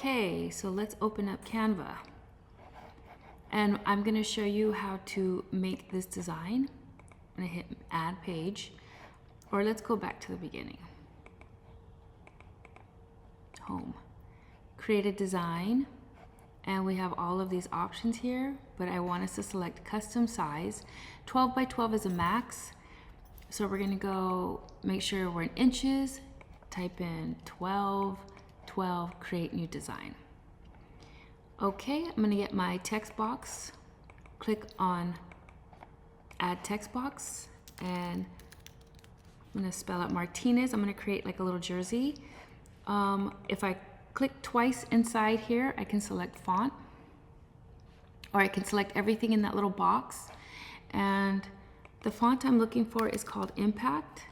Okay, so let's open up Canva. And I'm gonna show you how to make this design. I'm gonna hit add page, or let's go back to the beginning. Home, create a design, and we have all of these options here, but I want us to select custom size. 12 by 12 is a max. So we're gonna go make sure we're in inches, type in 12, 12, create new design. Okay, I'm gonna get my text box, click on add text box, and I'm gonna spell out Martinez. I'm gonna create like a little jersey. If I click twice inside here, I can select font, or I can select everything in that little box. And the font I'm looking for is called Impact.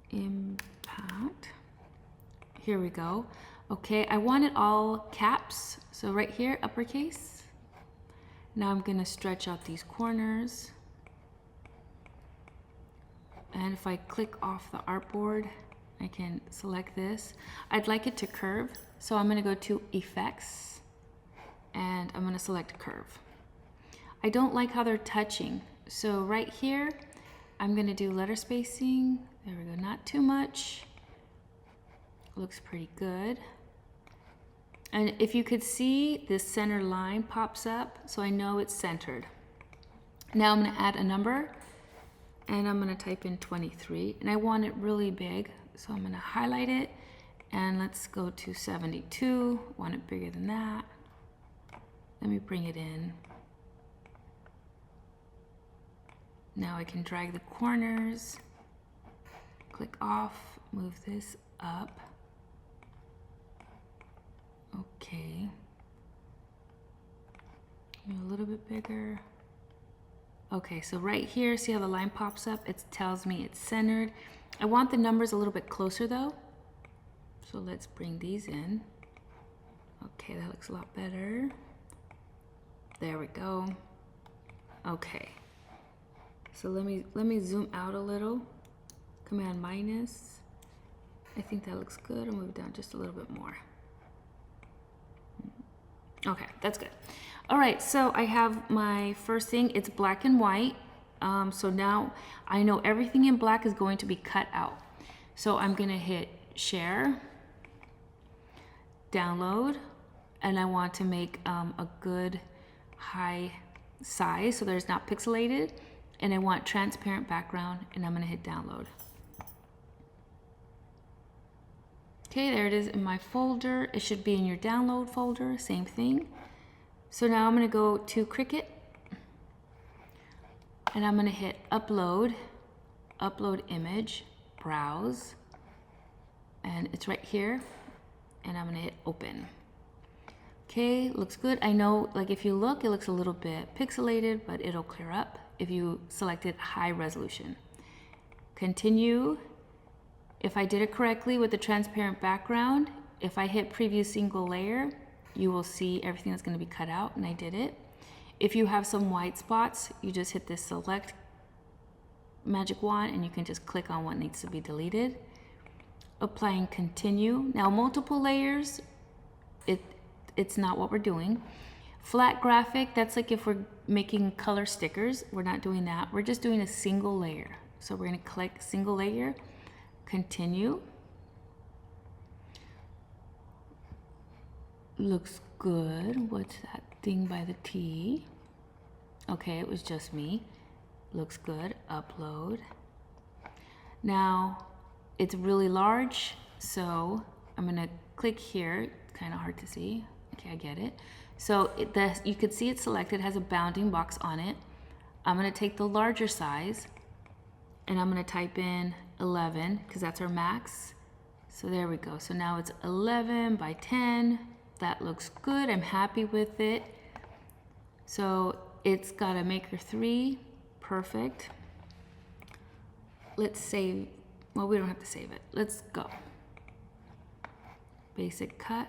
Impact. Here we go. Okay, I want it all caps. So right here, uppercase. Now I'm gonna stretch out these corners. And if I click off the artboard, I can select this. I'd like it to curve. So I'm gonna go to Effects, and I'm gonna select Curve. I don't like how they're touching. So right here, I'm gonna do letter spacing. There we go, not too much. Looks pretty good. And if you could see, this center line pops up, so I know it's centered. Now I'm gonna add a number, and I'm gonna type in 23, and I want it really big, so I'm gonna highlight it, and let's go to 72, want it bigger than that. Let me bring it in. Now I can drag the corners, click off, move this up. Okay. Maybe a little bit bigger. Okay, so right here, see how the line pops up? It tells me it's centered. I want the numbers a little bit closer though. So let's bring these in. Okay, that looks a lot better. There we go. Okay. So let me zoom out a little. Command minus. I think that looks good. I'll move down just a little bit more. Okay, that's good. All right, so I have my first thing. It's black and white. So now I know everything in black is going to be cut out. So I'm gonna hit share, download, and I want to make a good high size so that it's not pixelated. And I want transparent background, and I'm gonna hit download. Okay, there it is in my folder. It should be in your download folder, same thing. So now I'm gonna go to Cricut, and I'm gonna hit upload, upload image, browse, and it's right here, and I'm gonna hit open. Okay, looks good. I know, like if you look, it looks a little bit pixelated, but it'll clear up if you selected high resolution. Continue. If I did it correctly with the transparent background, if I hit preview single layer, you will see everything that's gonna be cut out, and I did it. If you have some white spots, you just hit this select magic wand, and you can just click on what needs to be deleted. Apply and continue. Now multiple layers, it's not what we're doing. Flat graphic, that's like if we're making color stickers. We're not doing that. We're just doing a single layer. So we're gonna click single layer, continue. Looks good. What's that thing by the T? Okay, it was just me. Looks good. Upload. Now, it's really large, so I'm gonna click here. It's kind of hard to see. Okay, I get it. So you could see it's selected, has a bounding box on it. I'm gonna take the larger size, and I'm gonna type in 11, because that's our max. So there we go. So now it's 11 by 10. That looks good. I'm happy with it. So it's got a maker 3. Perfect. Let's save. Well, we don't have to save it. Let's go. Basic cut.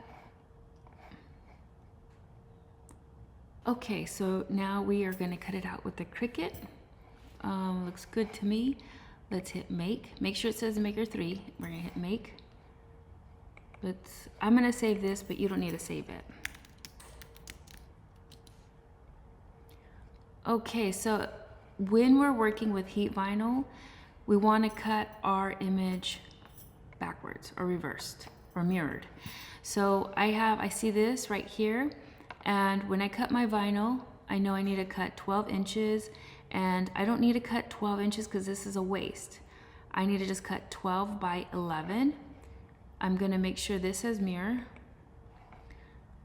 Okay, so now we are going to cut it out with the Cricut. Looks good to me. Let's hit make. Make sure it says maker 3. We're going to hit make. But I'm gonna save this, but you don't need to save it. Okay, so when we're working with heat vinyl, we want to cut our image backwards or reversed or mirrored. So I see this right here, and when I cut my vinyl, I know I need to cut 12 inches, and I don't need to cut 12 inches because this is a waist. I need to just cut 12 by 11. I'm gonna make sure this says mirror.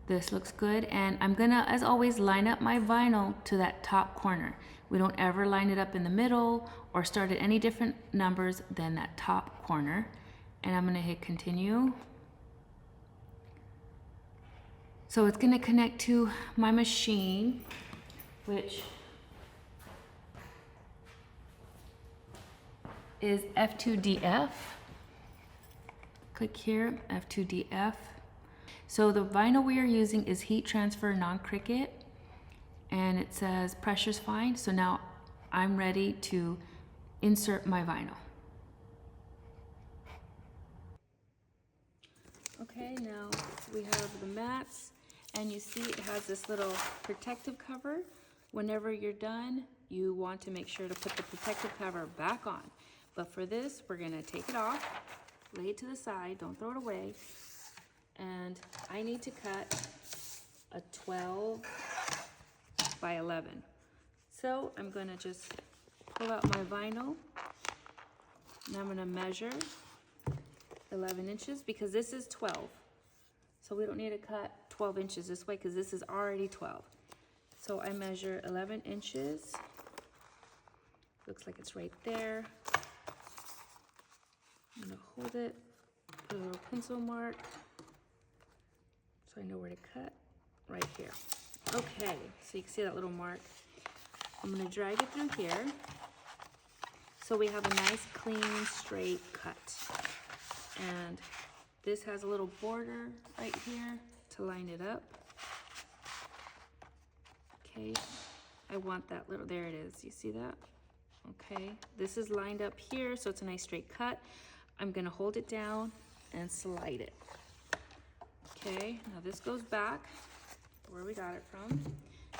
This looks good, and I'm gonna, as always, line up my vinyl to that top corner. We don't ever line it up in the middle or start at any different numbers than that top corner. And I'm gonna hit continue. So it's gonna connect to my machine, which is F2DF. Click here, F2DF. So the vinyl we are using is heat transfer non-Cricut, and it says pressure's fine. So now I'm ready to insert my vinyl. Okay, now we have the mats, and you see it has this little protective cover. Whenever you're done, you want to make sure to put the protective cover back on. But for this, we're gonna take it off, lay it to the side, don't throw it away. And I need to cut a 12 by 11. So I'm gonna just pull out my vinyl, and I'm gonna measure 11 inches because this is 12. So we don't need to cut 12 inches this way because this is already 12. So I measure 11 inches. Looks like it's right there. I'm gonna hold it, put a little pencil mark so I know where to cut, right here. Okay, so you can see that little mark. I'm gonna drag it through here so we have a nice, clean, straight cut. And this has a little border right here to line it up. Okay, I want that little, there it is, you see that? Okay, this is lined up here, so it's a nice straight cut. I'm gonna hold it down and slide it. Okay, now this goes back where we got it from.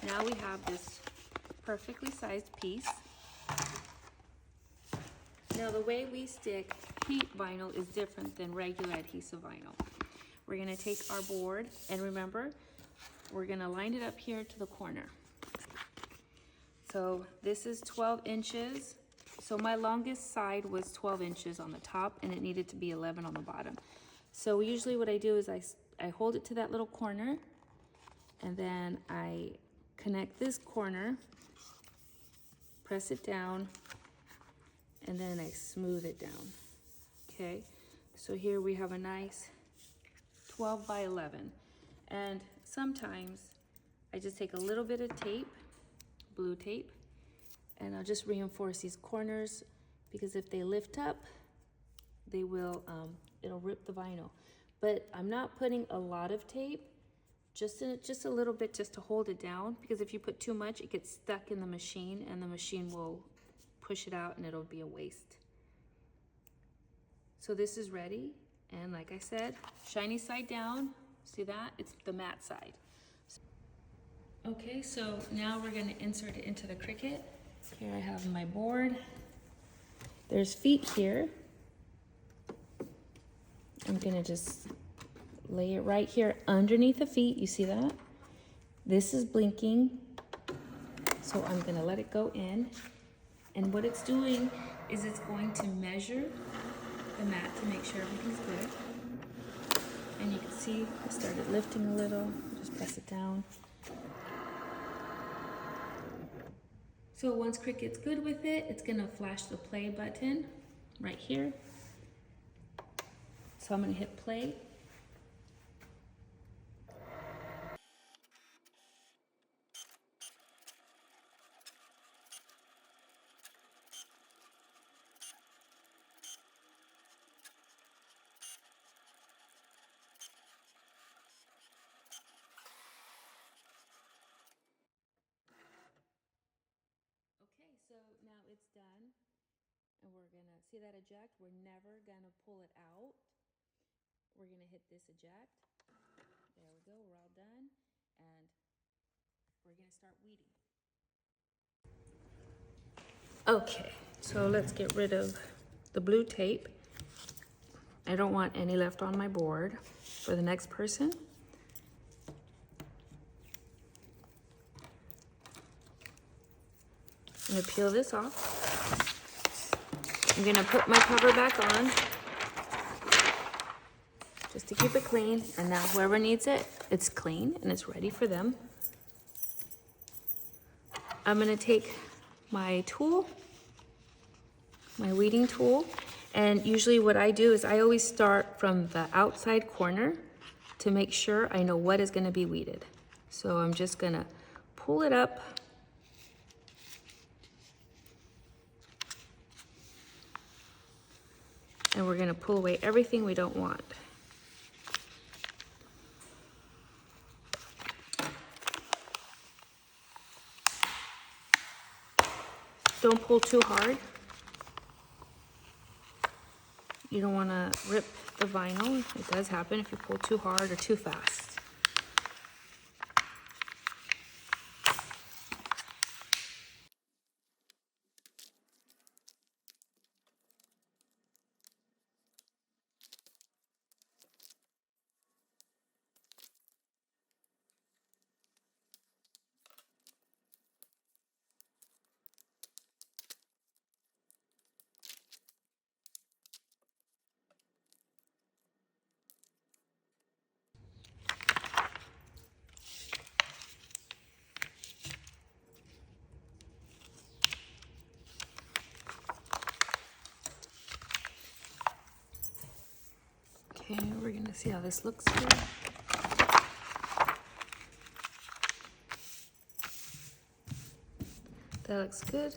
Now we have this perfectly sized piece. Now the way we stick heat vinyl is different than regular adhesive vinyl. We're gonna take our board, and remember, we're gonna line it up here to the corner. So this is 12 inches. So my longest side was 12 inches on the top, and it needed to be 11 on the bottom. So usually what I do is I hold it to that little corner, and then I connect this corner, press it down, and then I smooth it down. Okay, so here we have a nice 12 by 11. And sometimes I just take a little bit of tape, blue tape, and I'll just reinforce these corners, because if they lift up, they will, it'll rip the vinyl. But I'm not putting a lot of tape, just a little bit, just to hold it down, because if you put too much, it gets stuck in the machine, and the machine will push it out and it'll be a waste. So this is ready, and like I said, shiny side down. See that? It's the matte side. Okay, so now we're gonna insert it into the Cricut. Here I have my board. There's feet here. I'm gonna just lay it right here underneath the feet. You see that? This is blinking, so I'm gonna let it go in. And what it's doing is it's going to measure the mat to make sure everything's good. And you can see I started lifting a little. Just press it down. So once Cricut's good with it, it's gonna flash the play button right here. So I'm gonna hit play. Okay, so now it's done, and we're gonna see that eject. We're never gonna pull it out. we're gonna hit this eject. There we go, we're all done. And we're gonna start weeding. Okay, so let's get rid of the blue tape. I don't want any left on my board for the next person. I'm gonna peel this off. I'm gonna put my cover back on just to keep it clean. And now whoever needs it, it's clean and it's ready for them. I'm gonna take my tool, my weeding tool, and usually what I do is I always start from the outside corner to make sure I know what is gonna be weeded. So I'm just gonna pull it up. And we're gonna pull away everything we don't want. Don't pull too hard. You don't wanna rip the vinyl. It does happen if you pull too hard or too fast. Okay, we're gonna see how this looks here. That looks good.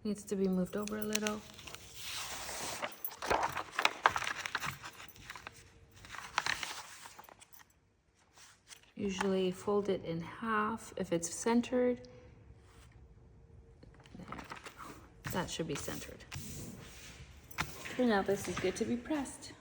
Needs to be moved over a little. Usually fold it in half if it's centered. There. That should be centered. So now this is good to be pressed.